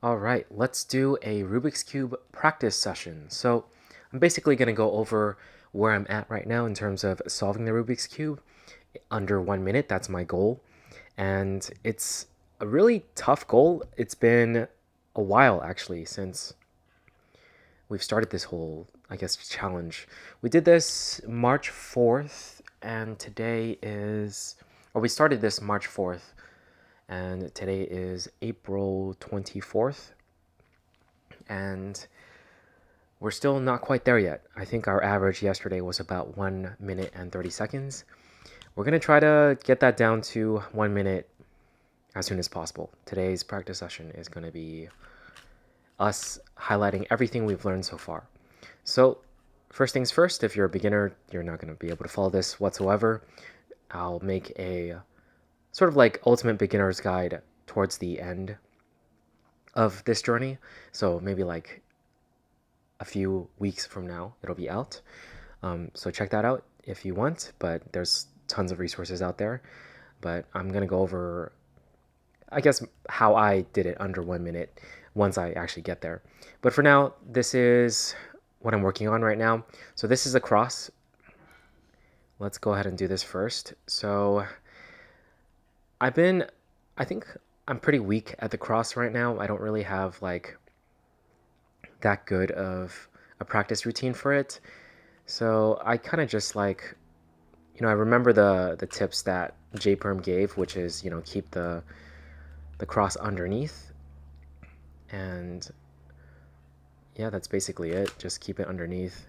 All right, let's do a Rubik's Cube practice session. So I'm basically going to go over where I'm at right now in terms of solving the Rubik's Cube under 1 minute. That's my goal. And it's a really tough goal. It's been a while actually since we've started this whole, I guess, challenge. We did this March 4th, and today is, or we started this March 4th, and today is April 24th. And we're still not quite there yet. I think our average yesterday was about 1 minute and 30 seconds. We're going to try to get that down to 1 minute as soon as possible. Today's practice session is going to be us highlighting everything we've learned so far. So, first things first, if you're a beginner, you're not going to be able to follow this whatsoever. I'll make a sort of like ultimate beginner's guide towards the end of this journey. So, maybe like a few weeks from now, it'll be out. So check that out if you want, but there's tons of resources out there. But I'm going to go over, I guess, how I did it under 1 minute once I actually get there. But for now, this is what I'm working on right now. So this is a cross. Let's go ahead and do this first. So I think I'm pretty weak at the cross right now. I don't really have like that good of a practice routine for it. So I kind of just like, I remember the tips that JPerm gave, which is, keep the cross underneath. And yeah, that's basically it. Just keep it underneath.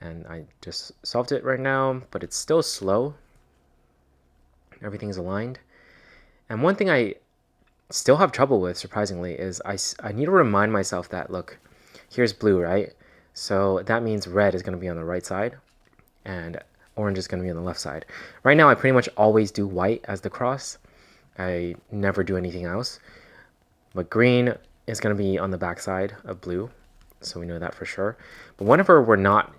And I just solved it right now, but it's still slow. Everything's aligned. And one thing I still have trouble with, surprisingly, is I need to remind myself that, look, here's blue, right? So that means red is going to be on the right side and orange is going to be on the left side. Right now, I pretty much always do white as the cross. I never do anything else. But green is going to be on the back side of blue, so we know that for sure. But whenever we're not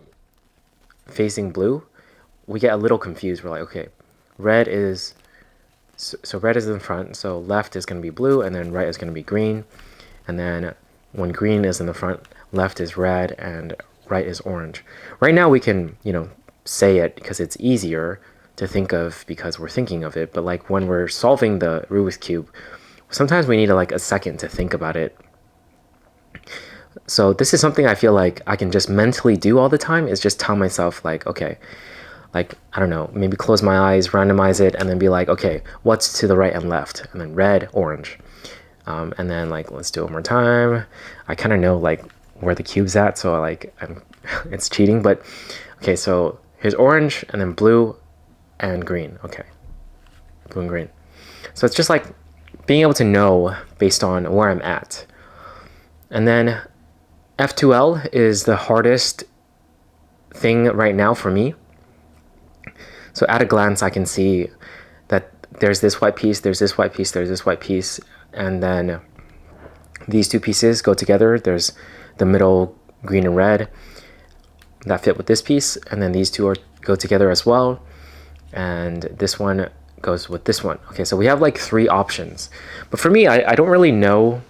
facing blue, we get a little confused. We're like, okay, red is, so red is in front, so left is going to be blue, and then right is going to be green. And then when green is in the front, left is red, and right is orange. Right now we can, say it because it's easier to think of because we're thinking of it. But like when we're solving the Rubik's Cube, sometimes we need like a second to think about it. So this is something I feel like I can just mentally do all the time, is just tell myself like, okay, like, I don't know, maybe close my eyes, randomize it, and then be like, okay, what's to the right and left? And then red, orange. And then like, let's do it one more time. I kind of know like where the cube's at, so like it's cheating, but okay, so here's orange and then blue and green. Okay, blue and green. So it's just like being able to know based on where I'm at. And then F2L is the hardest thing right now for me. So at a glance, I can see that there's this white piece, there's this white piece, there's this white piece, and then these two pieces go together. There's the middle green and red that fit with this piece, and then these two go together as well, and this one goes with this one. Okay, so we have like 3 options, but for me, I don't really know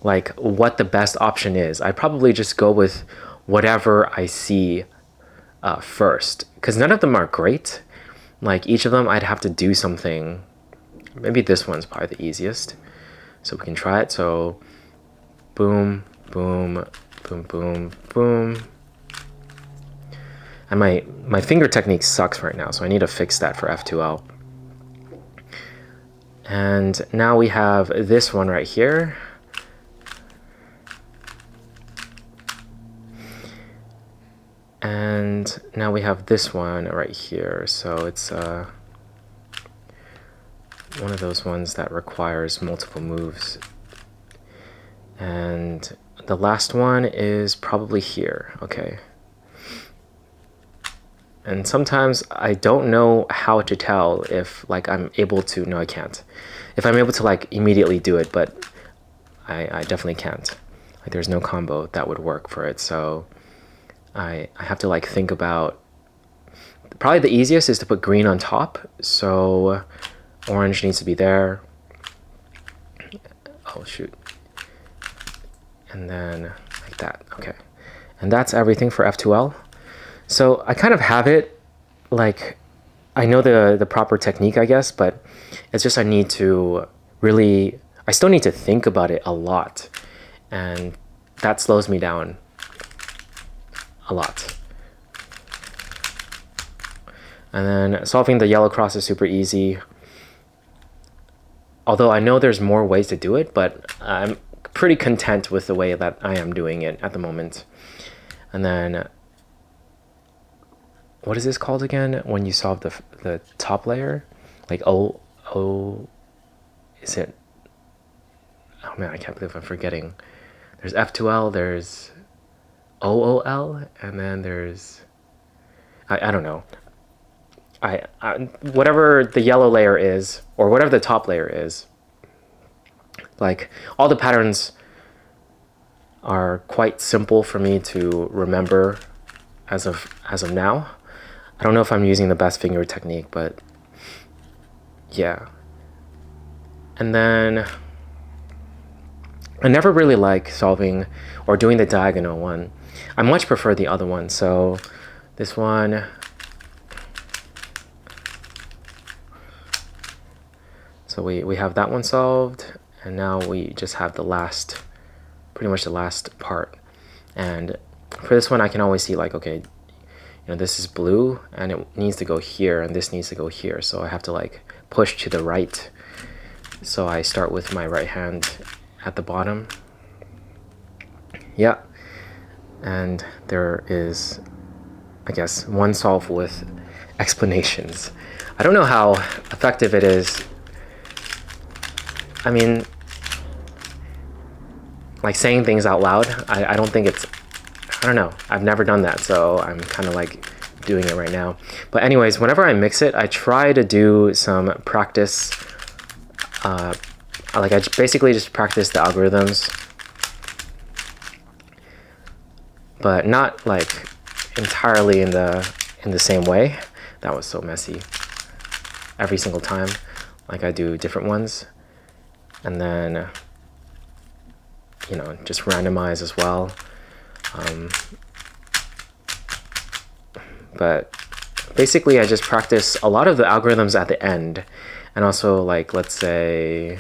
like what the best option is. I probably just go with whatever I see first, because none of them are great. Like each of them I'd have to do something. Maybe this one's probably the easiest, so we can try it. So boom, boom, boom, boom, boom. And my finger technique sucks right now, so I need to fix that for F2L. And now we have this one right here. And now we have this one right here. So it's one of those ones that requires multiple moves. And the last one is probably here. Okay. And sometimes I don't know how to tell if like I'm able to, no, I can't. If I'm able to like immediately do it, but I definitely can't. Like there's no combo that would work for it. So I have to like think about, probably the easiest is to put green on top. So orange needs to be there. Oh shoot. and then like that. Okay, and that's everything for F2L. So I kind of have it, like, I know the proper technique, I guess, but it's just I need to really, I still need to think about it a lot, and that slows me down a lot. And then solving the yellow cross is super easy. Although I know there's more ways to do it, but I'm pretty content with the way that I am doing it at the moment. And then, what is this called again? When you solve the top layer? Like is it? Oh man, I can't believe I'm forgetting. There's F2L, there's OOL, and then there's, I don't know. I whatever the yellow layer is, or whatever the top layer is, like all the patterns are quite simple for me to remember as of now. I don't know if I'm using the best finger technique, but yeah. And then I never really like solving or doing the diagonal one. I much prefer the other one. So this one, so we have that one solved, and now we just have the last, pretty much the last part. And for this one, I can always see like, okay, you know, this is blue and it needs to go here, and this needs to go here. So I have to like push to the right. So I start with my right hand at the bottom. Yeah. And there is, I guess, one solve with explanations. I don't know how effective it is. I mean, like saying things out loud, I don't think it's, I don't know. I've never done that, so I'm kind of like doing it right now. But anyways, whenever I mix it, I try to do some practice. Like I basically just practice the algorithms, but not like entirely in the same way. That was so messy. Every single time, like I do different ones, and then you know, just randomize as well. But basically I just practice a lot of the algorithms at the end, and also like, let's say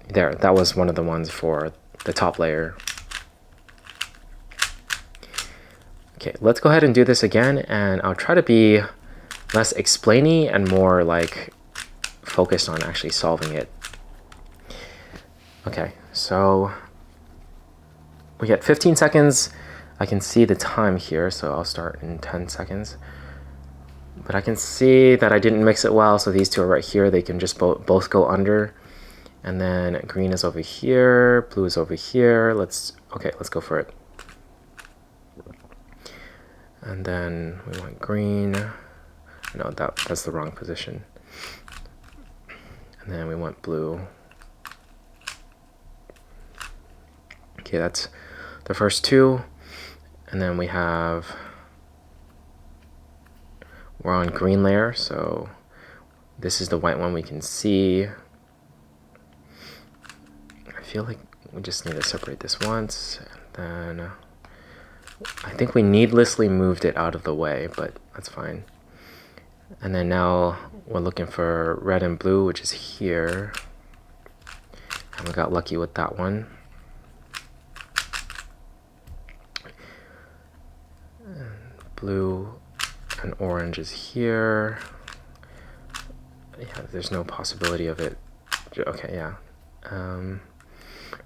there, that was one of the ones for the top layer. Okay, let's go ahead and do this again, and I'll try to be less explainy and more like focused on actually solving it. Okay, so we get 15 seconds. I can see the time here, so I'll start in 10 seconds. But I can see that I didn't mix it well, so these two are right here. They can just both go under. And then green is over here, blue is over here. Let's go for it. And then we want green. No, that's the wrong position. And then we want blue. Okay, that's the first two. And then we're on green layer, so this is the white one we can see. I feel like we just need to separate this once, and then I think we needlessly moved it out of the way, but that's fine. And then now we're looking for red and blue, which is here. And we got lucky with that one. And blue and orange is here. Yeah, there's no possibility of it. Okay, yeah.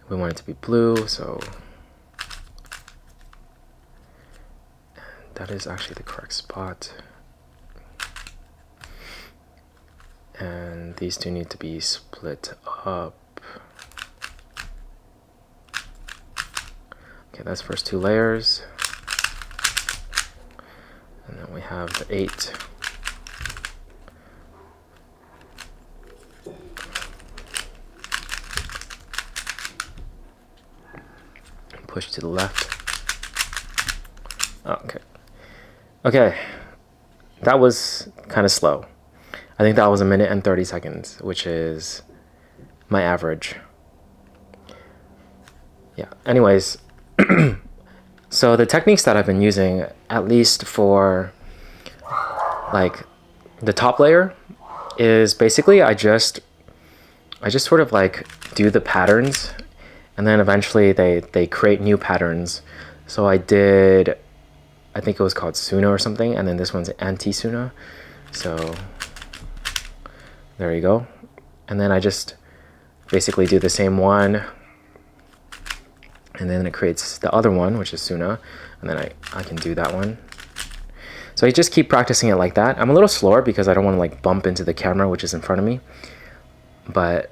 We want it to be blue, so that is actually the correct spot. And these two need to be split up. Okay, that's first two layers. And then we have the 8. Push to the left. Oh, okay. Okay, that was kind of slow. I think that was 1 minute and 30 seconds, which is my average. Yeah. Anyways, so the techniques that I've been using, at least for like the top layer, is basically I just sort of like do the patterns, and then eventually they create new patterns. So I think it was called Suna or something, and then this one's anti-Suna. So there you go. And then I just basically do the same one, and then it creates the other one, which is Suna, and then I can do that one. So I just keep practicing it like that. I'm a little slower because I don't want to like bump into the camera, which is in front of me. But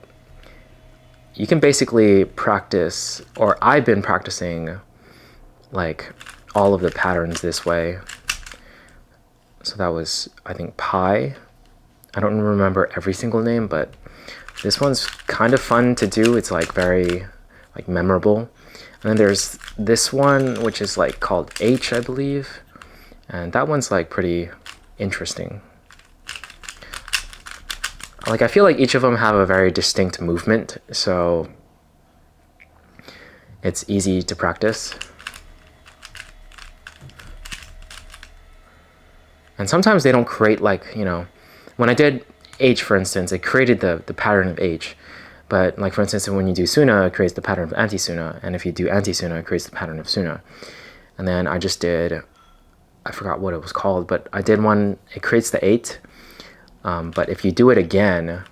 you can basically practice, or I've been practicing like all of the patterns this way. So that was, I think, pi. I don't remember every single name, but this one's kind of fun to do. It's like very like memorable. And then there's this one, which is like called H, I believe. And that one's like pretty interesting. Like I feel like each of them have a very distinct movement, so it's easy to practice. And sometimes they don't create like, you know, when I did H, for instance, it created the pattern of H. But like, for instance, when you do Suna, it creates the pattern of anti-Suna. And if you do anti-Suna, it creates the pattern of Suna. And then I just did, I forgot what it was called, but I did one, it creates the 8. But if you do it again,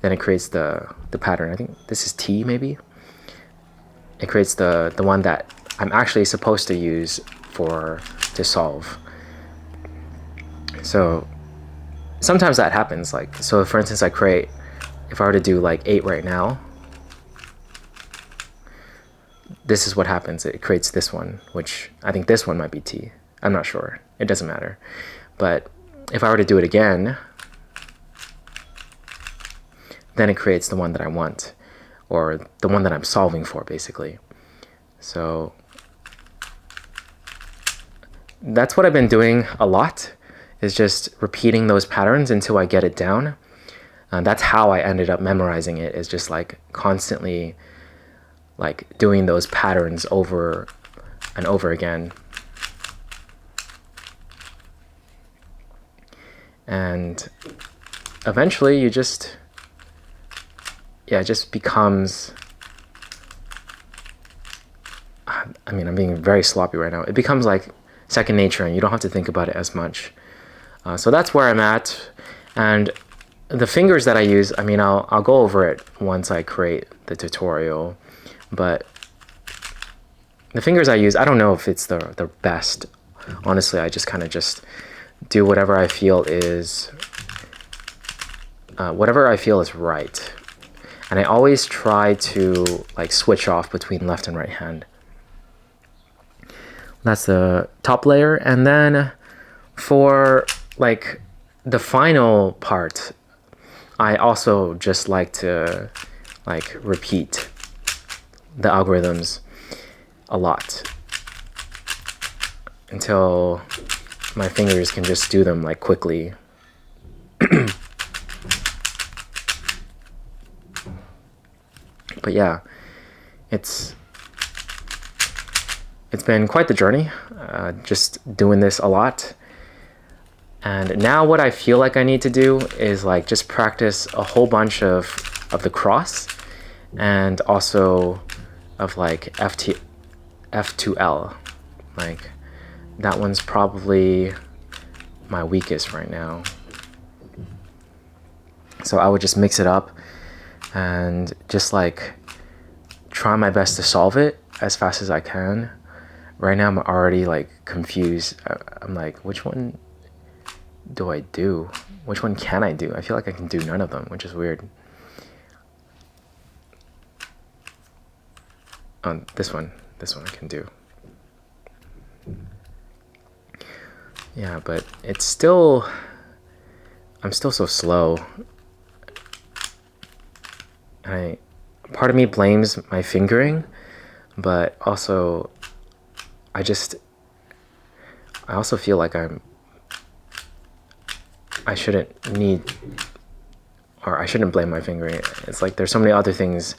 then it creates the pattern. I think this is T maybe. It creates the one that I'm actually supposed to use to solve. So sometimes that happens. Like, so for instance, if I were to do like 8 right now, this is what happens. It creates this one, which I think this one might be T. I'm not sure. It doesn't matter. But if I were to do it again, then it creates the one that I want, or the one that I'm solving for, basically. So that's what I've been doing a lot, is just repeating those patterns until I get it down. That's how I ended up memorizing it, is just like constantly like doing those patterns over and over again. And eventually you just, it just becomes, I mean, I'm being very sloppy right now. It becomes like second nature, and you don't have to think about it as much. So that's where I'm at. And the fingers that I use, I mean, I'll go over it once I create the tutorial, but the fingers I use, I don't know if it's the best. Honestly, I just kind of just do whatever I feel is right. And I always try to like switch off between left and right hand. That's the top layer. And then for like the final part, I also just like to like repeat the algorithms a lot until my fingers can just do them like quickly. But yeah, it's been quite the journey, just doing this a lot. And now what I feel like I need to do is like just practice a whole bunch of the cross, and also of like F to L. Like that one's probably my weakest right now. So I would just mix it up and just like try my best to solve it as fast as I can. Right now I'm already like confused. I'm like, which one do I do? Which one can I do? I feel like I can do none of them, which is weird. This one I can do. Yeah, but it's still, I'm still so slow. Part of me blames my fingering, but also I also feel like I shouldn't need or I shouldn't blame my finger. It's like there's so many other things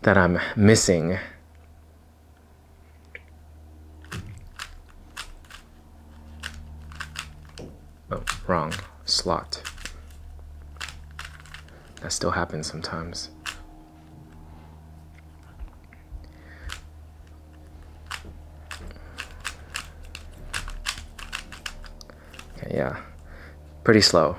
that I'm missing. Oh, wrong slot. That still happens sometimes. Okay, yeah, pretty slow.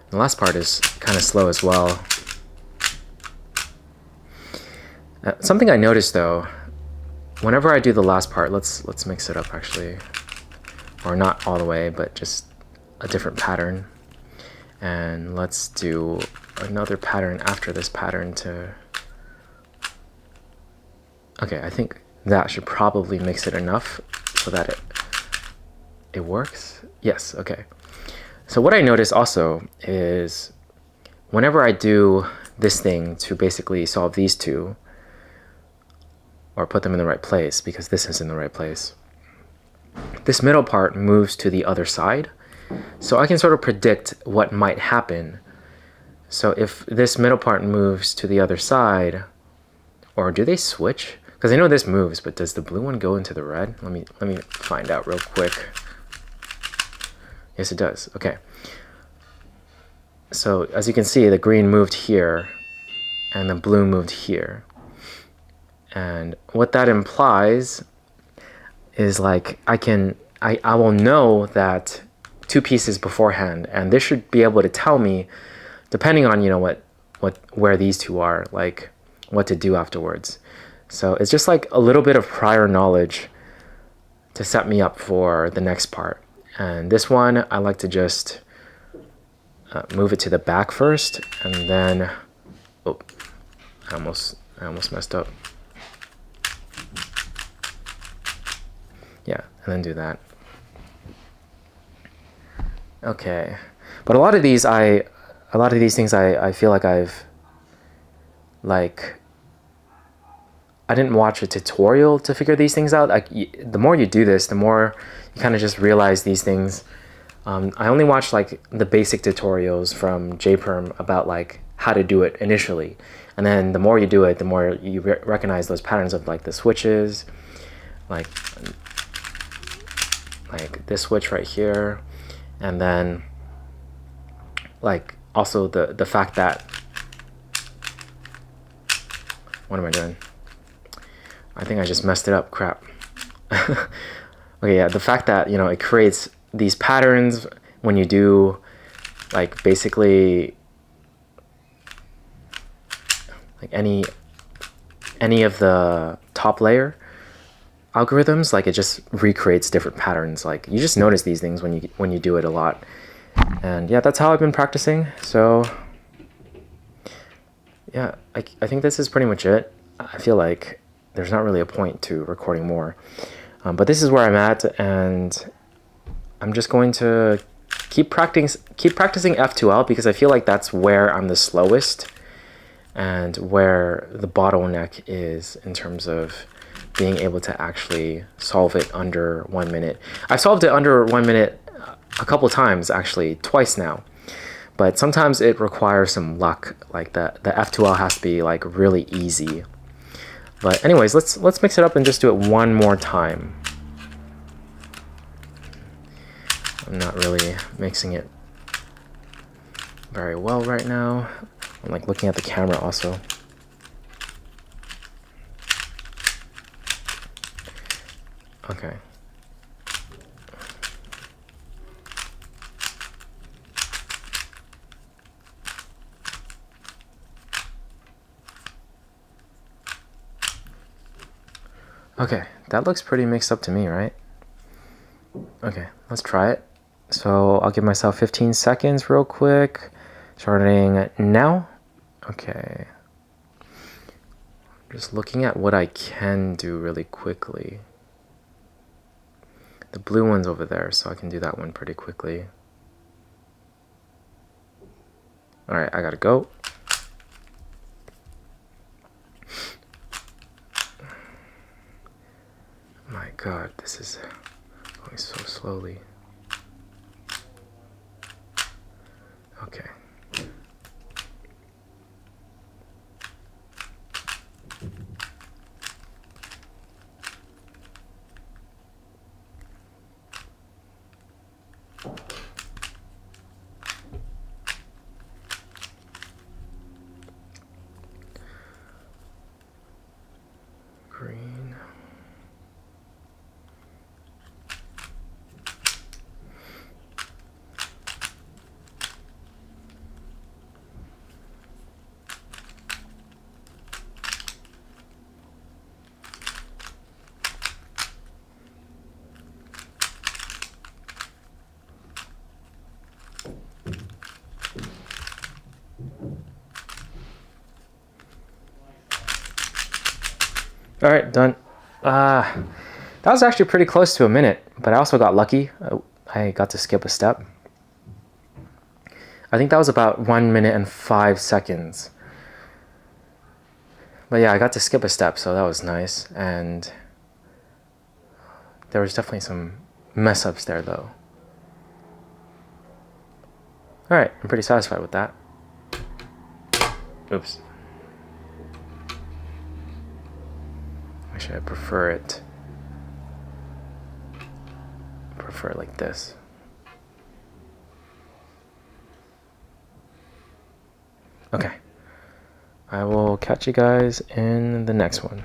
The last part is kind of slow as well. Something I noticed though, whenever I do the last part, let's mix it up actually, or not all the way, but just a different pattern. And let's do another pattern after this pattern to... Okay, I think that should probably mix it enough so that it works. Yes, okay. So what I notice also is whenever I do this thing to basically solve these two, or put them in the right place, because this is in the right place, this middle part moves to the other side. So I can sort of predict what might happen. So if this middle part moves to the other side, or do they switch? Because I know this moves, but does the blue one go into the red? Let me find out real quick. Yes, it does. Okay. So as you can see, the green moved here, and the blue moved here. And what that implies is like I will know that two pieces beforehand, and this should be able to tell me, depending on where these two are, like what to do afterwards. So it's just like a little bit of prior knowledge to set me up for the next part. And this one I like to just move it to the back first, and then oh, I almost messed up. Yeah, and then do that. Okay, but a lot of these things I feel like I didn't watch a tutorial to figure these things out. The more you do this, the more you kind of just realize these things. I only watched like the basic tutorials from JPerm about like how to do it initially, and then the more you do it, the more you recognize those patterns of like the switches, like this switch right here, and then like also the fact that, what am I doing? I think I just messed it up. Crap. Okay, yeah, the fact that it creates these patterns when you do like basically like any of the top layer algorithms, like it just recreates different patterns. Like you just notice these things when you do it a lot. And yeah, that's how I've been practicing. So yeah, I think this is pretty much it. I feel like there's not really a point to recording more, but this is where I'm at, and I'm just going to keep practicing F2L, because I feel like that's where I'm the slowest and where the bottleneck is in terms of being able to actually solve it under 1 minute. I've solved it under 1 minute a couple times, actually twice now, but sometimes it requires some luck. Like the F2L has to be like really easy. But anyways, let's mix it up and just do it one more time. I'm not really mixing it very well right now. I'm like looking at the camera also. Okay. Okay, that looks pretty mixed up to me, right? Okay, let's try it. So I'll give myself 15 seconds real quick, starting now. Okay. Just looking at what I can do really quickly. The blue one's over there, so I can do that one pretty quickly. All right, I gotta go. My God, this is going so slowly. Okay. Green. All right, done. That was actually pretty close to a minute, but I also got lucky. I got to skip a step. I think that was about 1 minute and 5 seconds. But yeah, I got to skip a step, so that was nice. And there was definitely some mess ups there, though. All right, I'm pretty satisfied with that. Oops. Actually, I prefer it like this. Okay. I will catch you guys in the next one.